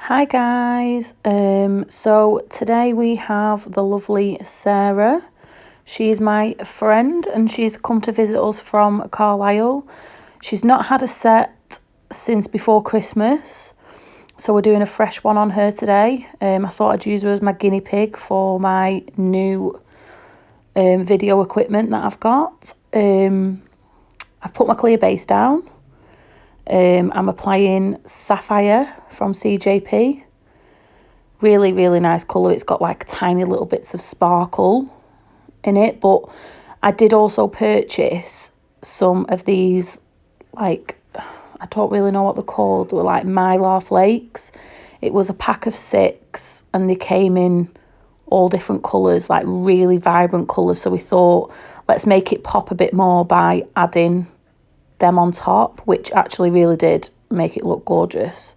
Hi guys, so today we have the lovely Sarah. She is my friend and she's come to visit us from Carlisle. She's not had a set since before Christmas, so we're doing a fresh one on her today. I thought I'd use her as my guinea pig for my new video equipment that I've got. I've put my clear base down. I'm applying Sapphire from CJP. Really, really nice colour. It's got like tiny little bits of sparkle in it. But I did also purchase some of these, like, I don't really know what they're called. They were like Mylar flakes. It was a pack of 6 and they came in all different colours, like really vibrant colours. So we thought, let's make it pop a bit more by adding them on top, which actually really did make it look gorgeous.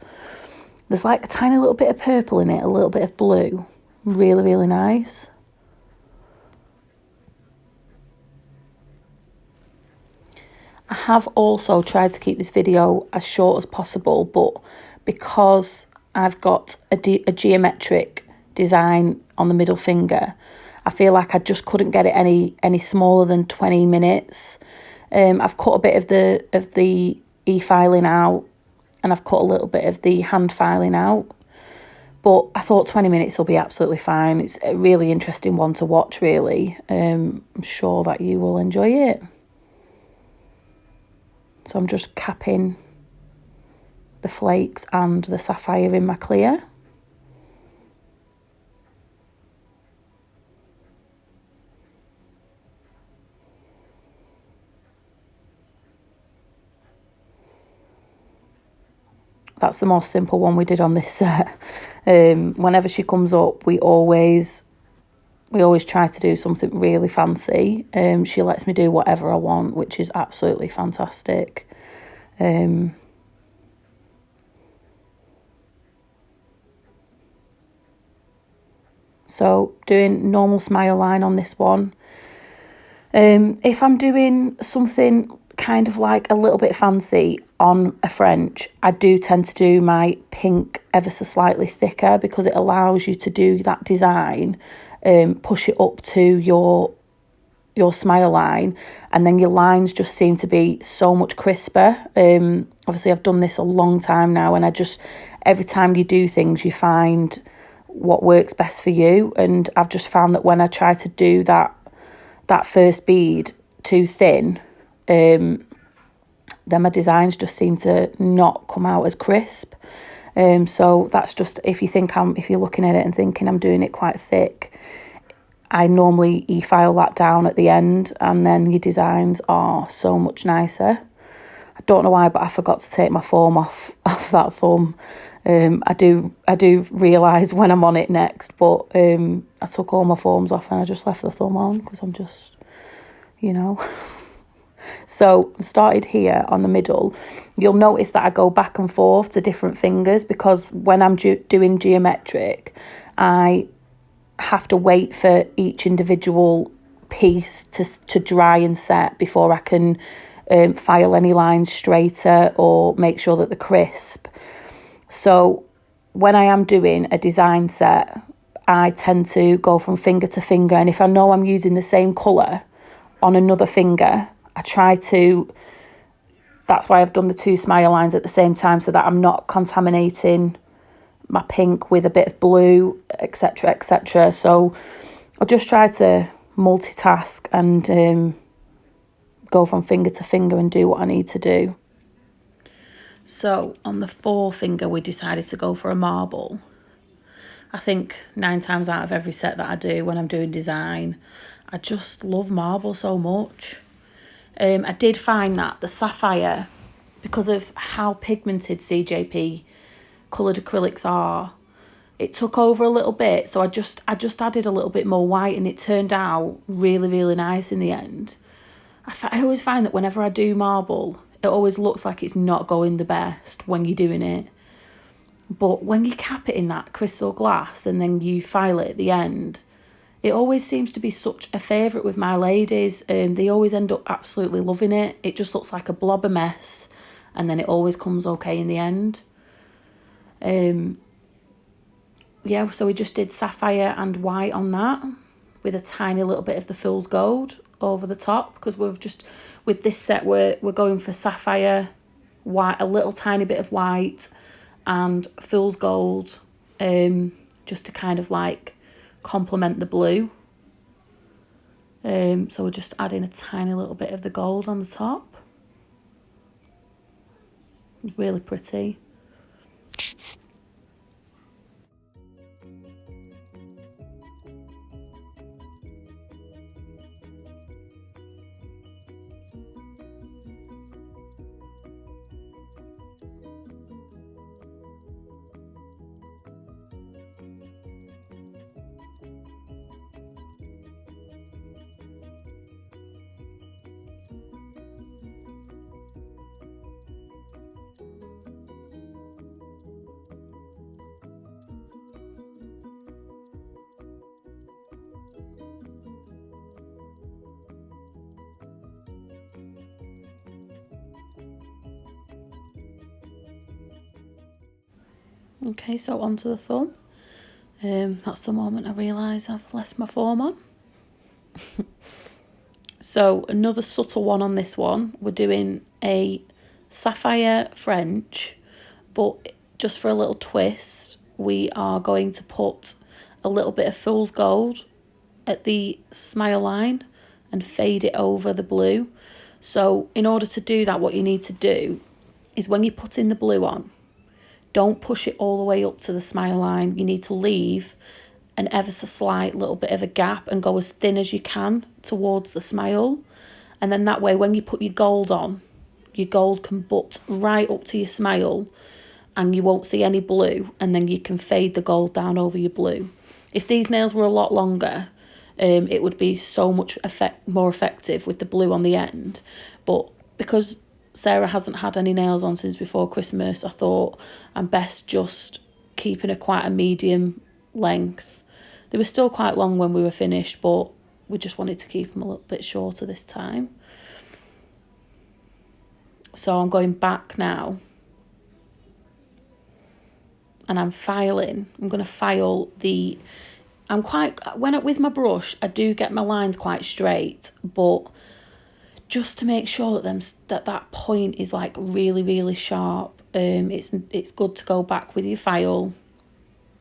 There's like a tiny little bit of purple in it, a little bit of blue. Really, really nice. I have also tried to keep this video as short as possible, but because I've got a geometric design on the middle finger, I feel like I just couldn't get it any smaller than 20 minutes. I've cut a bit of the e-filing out and I've cut a little bit of the hand filing out. But I thought 20 minutes will be absolutely fine. It's a really interesting one to watch, really. I'm sure that you will enjoy it. So I'm just capping the flakes and the sapphire in my clear. That's the most simple one we did on this set. Whenever she comes up, we always try to do something really fancy. She lets me do whatever I want, which is absolutely fantastic. So doing normal smile line on this one. If I'm doing something kind of like a little bit fancy on a French, I do tend to do my pink ever so slightly thicker because it allows you to do that design, push it up to your smile line, and then your lines just seem to be so much crisper. Obviously I've done this a long time now, and every time you do things you find what works best for you, and I've just found that when I try to do that first bead too thin, then my designs just seem to not come out as crisp. So that's just, if you're looking at it and thinking I'm doing it quite thick, I normally e-file that down at the end, and then your designs are so much nicer. I don't know why, but I forgot to take my foam off that thumb. I do realise when I'm on it next, but I took all my foams off and I just left the thumb on because I'm just, So I started here on the middle. You'll notice that I go back and forth to different fingers because when I'm doing geometric, I have to wait for each individual piece to dry and set before I can file any lines straighter or make sure that they're crisp. So when I am doing a design set, I tend to go from finger to finger, and if I know I'm using the same colour on another finger, I try to, that's why I've done the 2 smile lines at the same time, so that I'm not contaminating my pink with a bit of blue, etc, etc. So I'll just try to multitask and go from finger to finger and do what I need to do. So on the 4-finger, we decided to go for a marble. I think 9 times out of every set that I do when I'm doing design, I just love marble so much. I did find that the sapphire, because of how pigmented CJP coloured acrylics are, it took over a little bit. So I just added a little bit more white, and it turned out really, really nice in the end. I always find that whenever I do marble, it always looks like it's not going the best when you're doing it. But when you cap it in that crystal glass and then you file it at the end, it always seems to be such a favourite with my ladies. They always end up absolutely loving it. It just looks like a blob of mess, and then it always comes okay in the end. yeah, so we just did sapphire and white on that with a tiny little bit of the fool's gold over the top, because we've just, with this set, we're going for sapphire, white, a little tiny bit of white and fool's gold, just to kind of like complement the blue. So we're just adding a tiny little bit of the gold on the top. It's really pretty. Okay, so onto the thumb. That's the moment I realise I've left my foam on. So another subtle one on this one. We're doing a sapphire French, but just for a little twist, we are going to put a little bit of fool's gold at the smile line and fade it over the blue. So in order to do that, what you need to do is when you're putting the blue on, don't push it all the way up to the smile line. You need to leave an ever so slight little bit of a gap and go as thin as you can towards the smile. And then that way, when you put your gold on, your gold can butt right up to your smile and you won't see any blue, and then you can fade the gold down over your blue. If these nails were a lot longer, it would be so much more effective with the blue on the end. But because Sarah hasn't had any nails on since before Christmas, I thought I'm best just keeping quite a medium length. They were still quite long when we were finished, but we just wanted to keep them a little bit shorter this time. So I'm going back now and I'm filing. I'm going to file the... with my brush, I do get my lines quite straight, but just to make sure that point is like really, really sharp, it's good to go back with your file,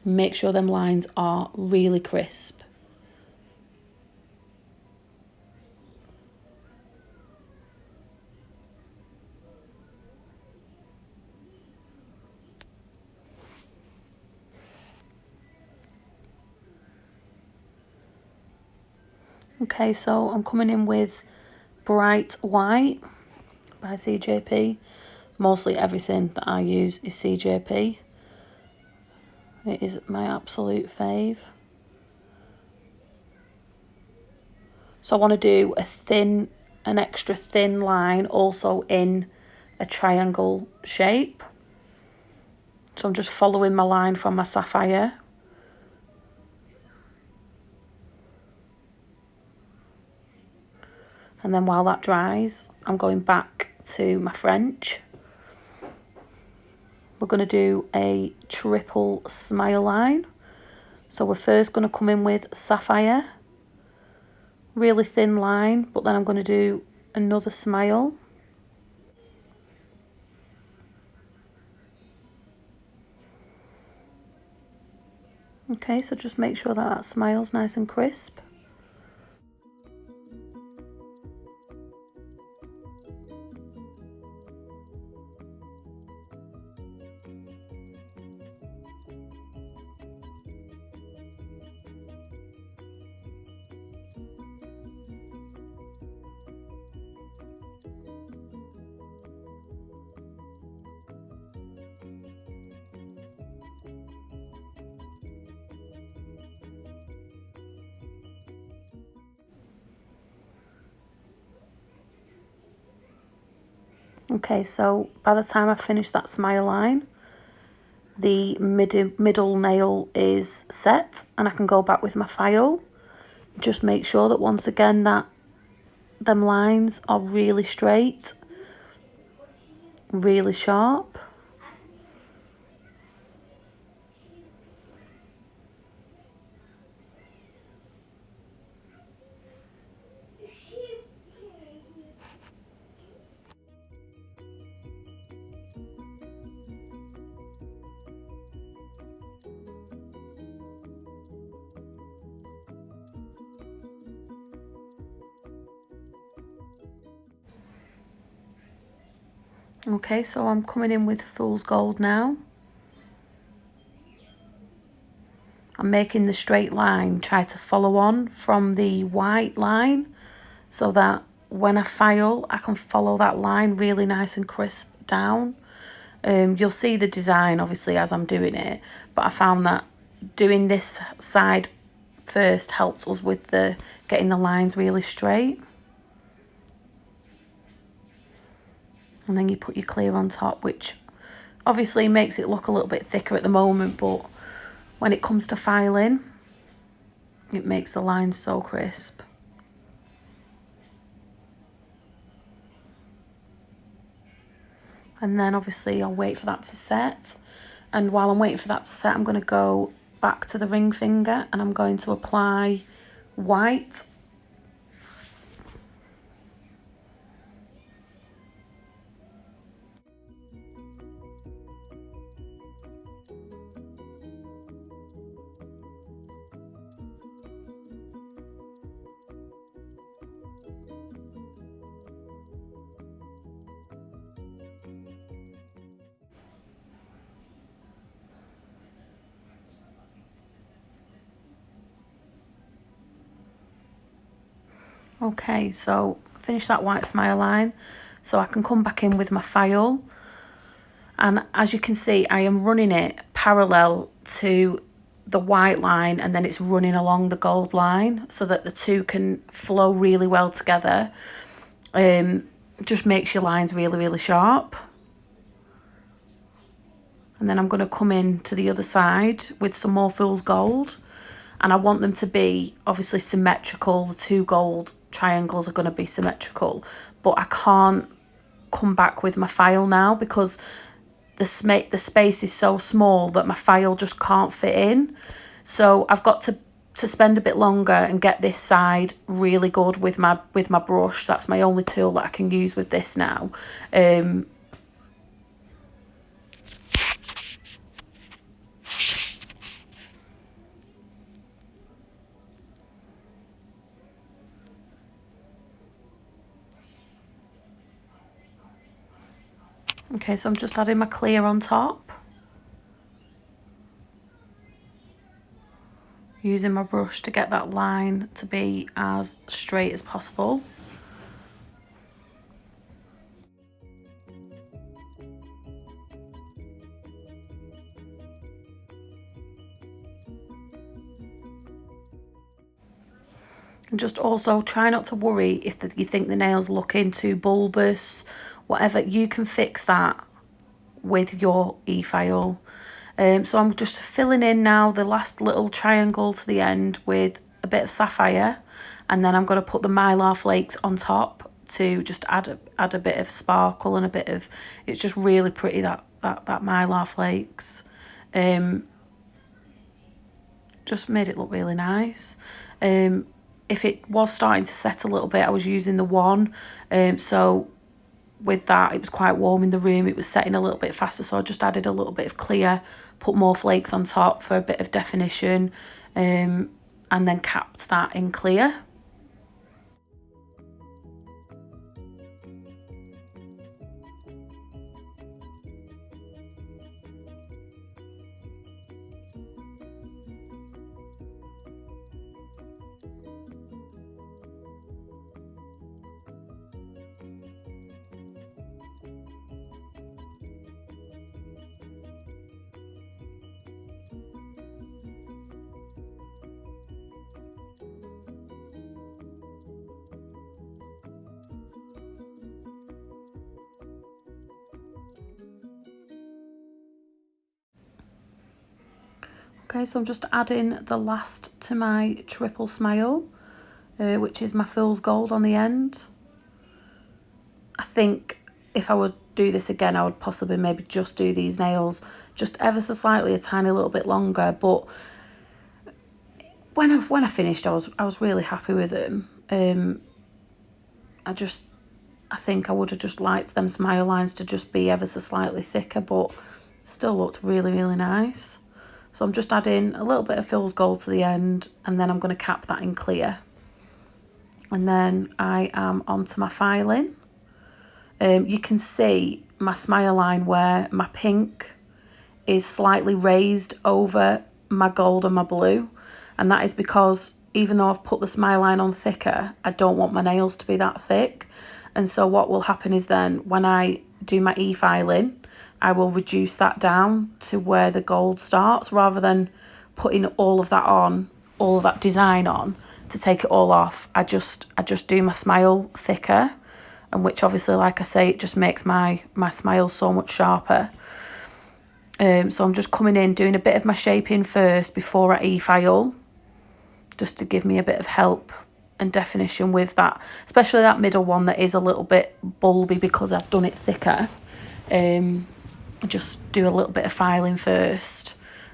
make sure them lines are really crisp. Okay, so I'm coming in with Bright White by CJP. Mostly everything that I use is CJP. It is my absolute fave. So I want to do an extra thin line also in a triangle shape. So I'm just following my line from my sapphire. And then while that dries, I'm going back to my French. We're going to do a triple smile line. So we're first going to come in with sapphire. Really thin line, but then I'm going to do another smile. Okay, so just make sure that smile's nice and crisp. Okay, so by the time I've finished that smile line, the middle nail is set and I can go back with my file. Just make sure that once again that them lines are really straight, really sharp. Okay, so I'm coming in with Fool's Gold now. I'm making the straight line, try to follow on from the white line so that when I file, I can follow that line really nice and crisp down. You'll see the design obviously as I'm doing it, but I found that doing this side first helped us with the getting the lines really straight. And then you put your clear on top, which obviously makes it look a little bit thicker at the moment, but when it comes to filing, it makes the lines so crisp. And then obviously I'll wait for that to set. And while I'm waiting for that to set, I'm going to go back to the ring finger and I'm going to apply white. Okay, so finish that white smile line so I can come back in with my file. And as you can see, I am running it parallel to the white line and then it's running along the gold line so that the two can flow really well together. Just makes your lines really, really sharp. And then I'm going to come in to the other side with some more Fool's Gold. And I want them to be obviously symmetrical. The two gold triangles are going to be symmetrical. But I can't come back with my file now because the space is so small that my file just can't fit in. So I've got to spend a bit longer and get this side really good with my brush. That's my only tool that I can use with this now. Okay, so I'm just adding my clear on top. Using my brush to get that line to be as straight as possible. And just also try not to worry if you think the nail's looking too bulbous, whatever, you can fix that with your e-file. So I'm just filling in now the last little triangle to the end with a bit of sapphire, and then I'm going to put the Mylar flakes on top to just add a bit of sparkle and a bit of, it's just really pretty, that Mylar flakes. Just made it look really nice. If it was starting to set a little bit, I was using the one, so with that it was quite warm in the room, it was setting a little bit faster, so I just added a little bit of clear, put more flakes on top for a bit of definition, and then capped that in clear. Okay, so I'm just adding the last to my triple smile, which is my Fool's Gold on the end. I think if I would do this again, I would possibly maybe just do these nails just ever so slightly, a tiny little bit longer. But when I finished, I was really happy with them. I think I would have just liked them smile lines to just be ever so slightly thicker, but still looked really, really nice. So I'm just adding a little bit of Fool's Gold to the end, and then I'm going to cap that in clear. And then I am onto my filing. You can see my smile line where my pink is slightly raised over my gold and my blue, and that is because even though I've put the smile line on thicker, I don't want my nails to be that thick. And so what will happen is then when I do my e-filing, I will reduce that down to where the gold starts, rather than putting all of that on, all of that design on to take it all off. I just do my smile thicker, and which obviously, like I say, it just makes my smile so much sharper. So I'm just coming in, doing a bit of my shaping first before I e-file, just to give me a bit of help and definition with that, especially that middle one that is a little bit bulby because I've done it thicker. Just do a little bit of filing first,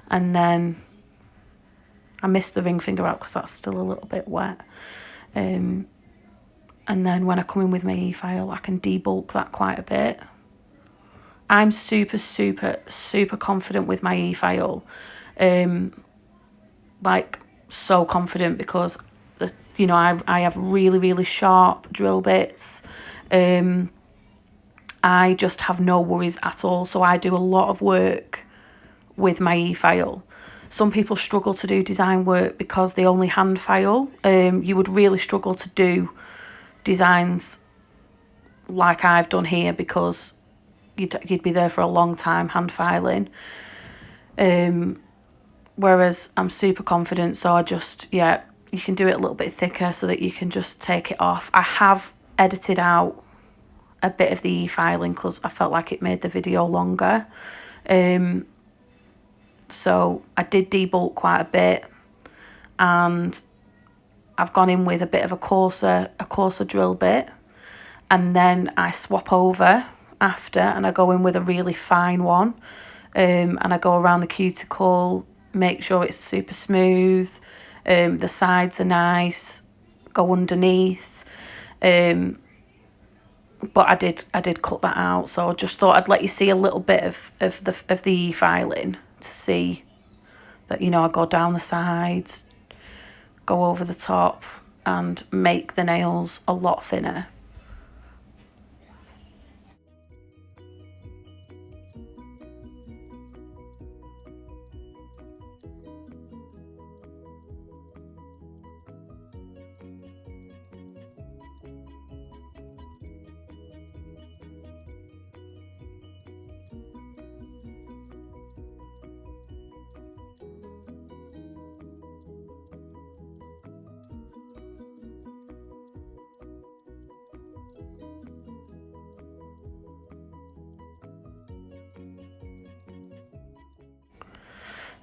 and then I missed the ring finger out because that's still a little bit wet. And then when I come in with my e-file, I can debulk that quite a bit. I'm super, super, super confident with my e-file. Like, so confident, because you know, I have really, really sharp drill bits. I just have no worries at all. So I do a lot of work with my e-file. Some people struggle to do design work because they only hand file. You would really struggle to do designs like I've done here, because you'd be there for a long time hand filing. Whereas I'm super confident, so I just, yeah, you can do it a little bit thicker so that you can just take it off. I have edited out a bit of the e-filing because I felt like it made the video longer. So I did debulk quite a bit, and I've gone in with a bit of a coarser drill bit, and then I swap over after and I go in with a really fine one, and I go around the cuticle, make sure it's super smooth, the sides are nice, go underneath, but I did cut that out, so I just thought I'd let you see a little bit of the e-filing to see that, you know, I go down the sides, go over the top, and make the nails a lot thinner.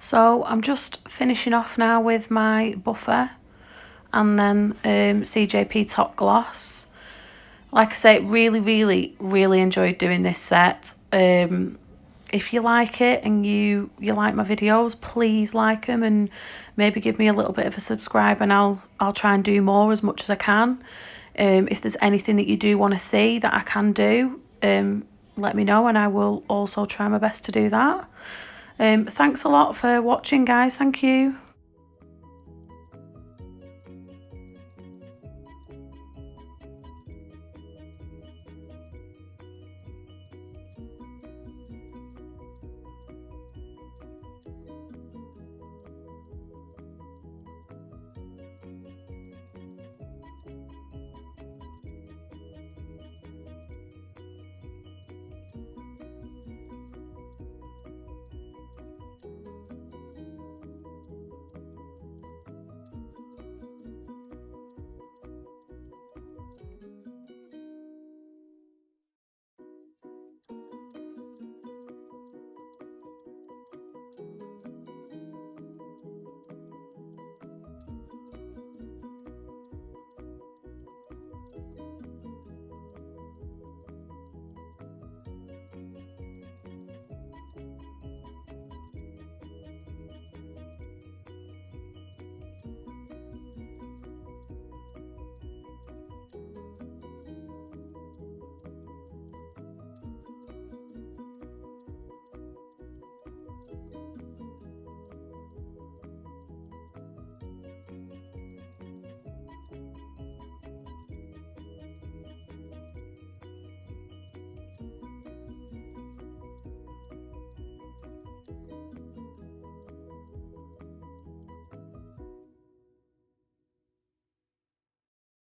So I'm just finishing off now with my buffer and then CJP Top Gloss. Like I say, really, really, really enjoyed doing this set. If you like it and you like my videos, please like them and maybe give me a little bit of a subscribe, and I'll try and do more as much as I can. If there's anything that you do want to see that I can do, let me know, and I will also try my best to do that. Thanks a lot for watching, guys. Thank you.